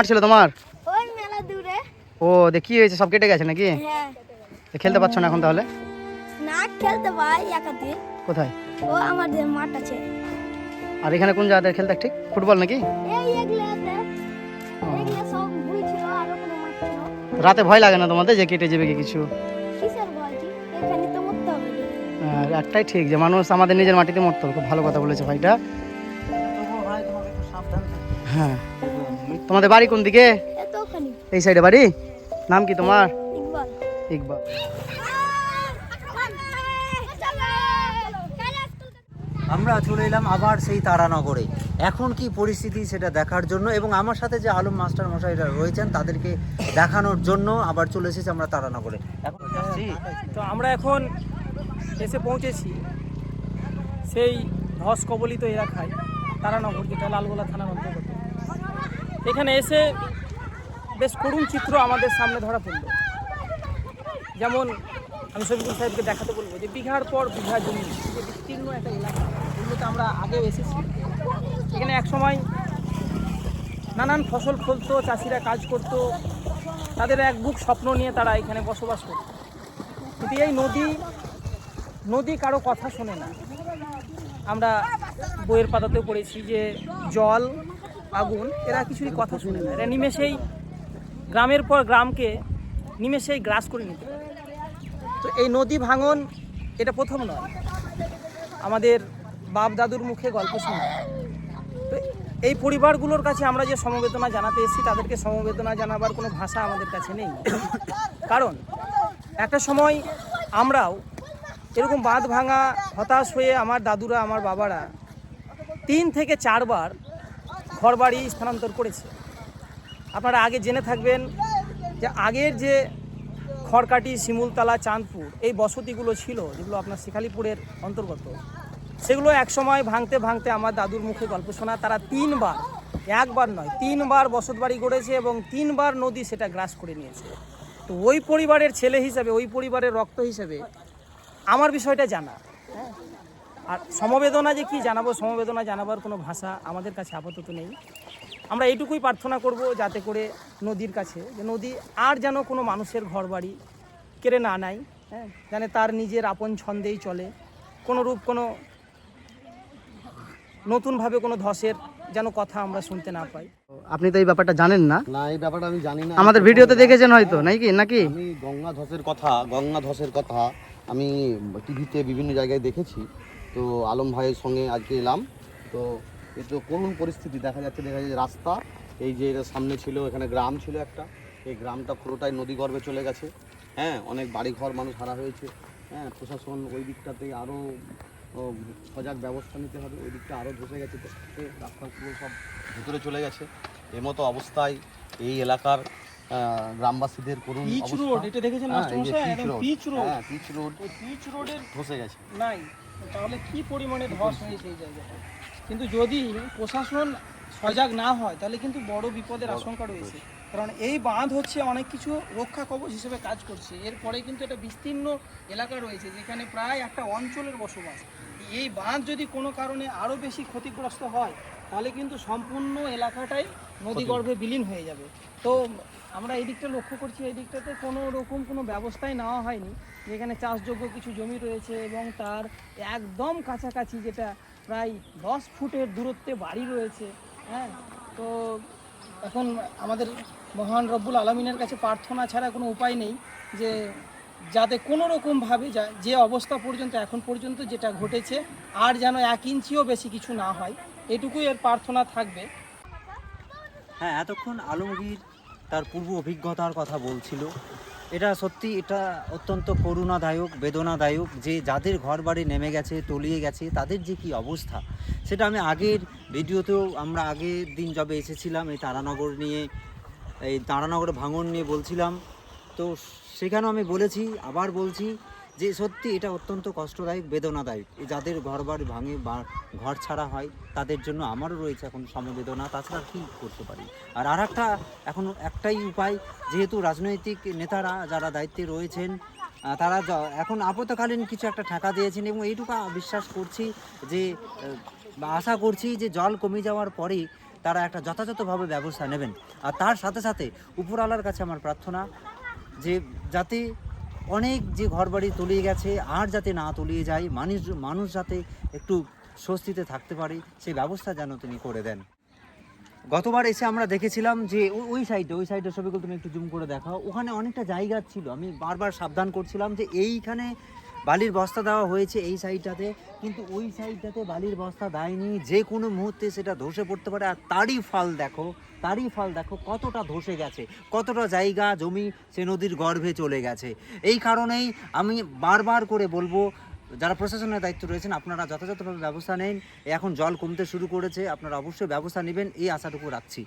ছিল তোমার? ওই মেলা দূরে। ও দেখি হয়েছে, সব কেটে গেছে নাকি? হ্যাঁ। খেলতে পারছো না এখন তাহলে? না খেলতে পাই একাতে। কোথায়? ও আমাদের মাঠ আছে। আর এখানে কোন জায়গায় খেলতে ঠিক? ফুটবল নাকি? এই এগুলাতে এগুলা সব ভুই ছিল আর ওখানে মাঠ ছিল। রাতে ভয় লাগে না তোমাদের যে কেটে যাবে কি কিছু? কিসের ভয়? এখানে তো মরতে হবে। একটাই ঠিক যে মানুষ আমাদের নিজের মাটিতে মরতে হবে। খুব ভালো কথা বলেছে ভাইটা। হ্যাঁ। তোমাদের বাড়ি কোন দিকে? এই সাইডে বাড়ি। নাম কি তোমার? ইকবাল। ইকবাল। আমরা চলে এলাম আবার সেই তারানগরে। এখন কি পরিস্থিতি সেটা দেখার জন্য এবং আমার সাথে যে আলম মাস্টার মশাইরা রয়েছেন তাদেরকে দেখানোর জন্য আবার চলে এসেছি আমরা তারানগরে। এখন তো আমরা এখন এসে পৌঁছেছি সেই ধস কবলিত এলাকায়, তারানগর, যেটা লালগোলা থানার অন্তর্গত। এখানে এসে বেশ করুণ চিত্র আমাদের সামনে ধরা পড়ল। যেমন আমি শফিকুল সাহেবকে দেখাতে বলবো যে বিঘার পর বিঘা জমি, যে বিস্তীর্ণ একটা এলাকা, এগুলোতে আমরা আগেও এসেছি। এখানে একসময় নানান ফসল ফলতো, চাষিরা কাজ করত, তাদের এক বুক স্বপ্ন নিয়ে তারা এখানে বসবাস করত। কিন্তু এই নদী কারো কথা শোনে না। আমরা বইয়ের পাতাতেও পড়েছি যে জল, আগুন, এরা কিছুরই কথা শোনে না। এরা নিমেষেই গ্রামের পর গ্রামকে নিমেষেই গ্রাস করে নিতে পারে। তো এই নদী ভাঙন এটা প্রথম নয়, আমাদের বাপ দাদুর মুখে গল্প শুনি। তো এই পরিবারগুলোর কাছে আমরা যে সমবেদনা জানাতে এসেছি, তাদেরকে সমবেদনা জানাবার কোনো ভাষা আমাদের কাছে নেই। কারণ একটা সময় আমরাও এরকম বাঁধ ভাঙা হতাশ হয়ে আমার দাদুরা, আমার বাবারা 3 থেকে 4 বার ঘরবাড়ি স্থানান্তর করেছে। আপনারা আগে জেনে থাকবেন যে আগের যে খড়কাটি, শিমুলতলা, চাঁদপুর এই বসতিগুলো ছিল, যেগুলো আপনার শিখালীপুরের অন্তর্গত, সেগুলো একসময় ভাঙতে ভাঙতে আমার দাদুর মুখে গল্প শোনা, তারা 3 বার, একবার নয় 3 বার বসত বাড়ি গড়েছে এবং 3 বার নদী সেটা গ্রাস করে নিয়েছে। তো ওই পরিবারের ছেলে হিসেবে, ওই পরিবারের রক্ত হিসেবে আমার বিষয়টা জানা। হ্যাঁ, আর সমবেদনা যে কি জানাবো, সমবেদনা জানাবার কোনো ভাষা আমাদের কাছে আপাতত নেই। আমরা এইটুকুই প্রার্থনা করব যাতে করে নদীর কাছে, যে নদী আর যেন কোনো মানুষের ঘরবাড়ি কেড়ে না নেয়। হ্যাঁ, জানে তার নিজের আপন ছন্দেই চলে, কোনো রূপ কোনো নতুনভাবে কোনো ধসের যেন কথা আমরা শুনতে না পাই। আপনি তো এই ব্যাপারটা জানেন না? না, এই ব্যাপারটা আমি জানি না। আমাদের ভিডিওতে দেখেছেন হয়তো, নাকি? আমি গঙ্গা ধসের কথা আমি টিভিতে বিভিন্ন জায়গায় দেখেছি। তো আলম ভাইয়ের সঙ্গে আজকে এলাম। তো এই তো করুণ পরিস্থিতি দেখা যাচ্ছে রাস্তা, এই যে এর সামনে ছিল, এখানে গ্রাম ছিল একটা, এই গ্রামটা পুরোটাই নদীগর্ভে চলে গেছে। হ্যাঁ, অনেক বাড়িঘর মানুষ হারা হয়েছে। হ্যাঁ, প্রশাসন ওই দিকটাতে আরও সজাগ ব্যবস্থা নিতে হবে। ওই দিকটা আরও ধসে গেছে, রাস্তা পুরো সব ভিতরে চলে গেছে। এমতো অবস্থায় এই এলাকার গ্রামবাসীদের করুণ অবস্থা। এটা দেখেছেন মাস্টারমশাই, একদম পিচ রোড। হ্যাঁ, পিচ রোডের ধসে গেছে। নাই, তাহলে কি পরিমাণে ধস হয়েছে এই জায়গাটা। কিন্তু যদি প্রশাসন সজাগ না হয় তাহলে কিন্তু বড় বিপদের আশঙ্কা রয়েছে। কারণ এই বাঁধ হচ্ছে অনেক কিছু রক্ষা কবচ হিসেবে কাজ করছে। এরপরে কিন্তু একটা বিস্তীর্ণ এলাকা রয়েছে যেখানে প্রায় একটা অঞ্চলের বসবাস। এই বাঁধ যদি কোনো কারণে আরও বেশি ক্ষতিগ্রস্ত হয় তাহলে কিন্তু সম্পূর্ণ এলাকাটাই নদীগর্ভে বিলীন হয়ে যাবে। তো আমরা এই দিকটা লক্ষ্য করছি, এই দিকটাতে কোনো রকম কোনো ব্যবস্থাই নেওয়া হয়নি। যেখানে চাষযোগ্য কিছু জমি রয়েছে এবং তার একদম কাছাকাছি, যেটা প্রায় 10 ফুটের দূরত্বে বাড়ি রয়েছে। হ্যাঁ, তো এখন আমাদের মহান রব্বুল আলামিনের কাছে প্রার্থনা ছাড়া কোনো উপায় নেই যে যাতে কোনো রকমভাবে যে অবস্থা পর্যন্ত এখন পর্যন্ত যেটা ঘটেছে আর যেন 1 ইঞ্চিও বেশি কিছু না হয়, এটুকুই এর প্রার্থনা থাকবে। হ্যাঁ, এতক্ষণ আলমগীর তার পূর্ব অভিজ্ঞতার কথা বলছিল। এটা সত্যি, এটা অত্যন্ত করুণাদায়ক, বেদনাদায়ক যে যাদের ঘর বাড়ি নেমে গেছে, তলিয়ে গেছে, তাদের যে কি অবস্থা সেটা আমি আগের ভিডিওতেও, আমরা আগের দিন যবে এসেছিলাম এই তারানগর নিয়ে, এই তারানগর ভাঙন নিয়ে বলছিলাম। তো সেখানেও আমি বলেছি, আবার বলছি যে সত্যি এটা অত্যন্ত কষ্টদায়ক, বেদনাদায়ক। যাদের ঘর বাড়ি ভাঙে বা ঘর ছাড়া হয় তাদের জন্য আমারও রয়েছে এখন সমবেদনা, তাছাড়া কী করতে পারি। আর একটা এখন একটাই উপায়, যেহেতু রাজনৈতিক নেতারা যারা দায়িত্বে রয়েছেন তারা এখন আপাতকালীন কিছু একটা টাকা দিয়েছেন এবং এইটুকু বিশ্বাস করছি যে, আশা করছি যে জল কমে যাওয়ার পরেই তারা একটা যথাযথভাবে ব্যবস্থা নেবেন। আর তার সাথে সাথে উপরওয়ালার কাছে আমার প্রার্থনা যে যাতে অনেক যে ঘরবাড়ি তলিয়ে গেছে আর যাতে না তলিয়ে যায়, মানুষ যাতে একটু স্বস্তিতে থাকতে পারে সেই ব্যবস্থা যেন তিনি করে দেন। গতবার এসে আমরা দেখেছিলাম যে ওই সাইডে ছবিগুলো তুমি একটু জুম করে দেখাও, ওখানে অনেকটা জায়গা ছিল। আমি বারবার সাবধান করছিলাম যে এইখানে বালির বস্তা দেওয়া হয়েছে এই সাইডটাতে, কিন্তু ওই সাইডটাতে বালির বস্তা দেয়নি, যে কোনো মুহূর্তে সেটা ধসে পড়তে পারে। আর তারই ফল দেখো কতটা ধসে গেছে, কতটা জায়গা জমি সে নদীর গর্ভে চলে গেছে। এই কারণেই আমি বারবার করে বলবো, যারা প্রশাসনের দায়িত্ব রয়েছেন আপনারা যথাযথভাবে ব্যবস্থা নেন। এখন জল কমতে শুরু করেছে, আপনারা অবশ্যই ব্যবস্থা নেবেন এই আশাটুকু রাখছি।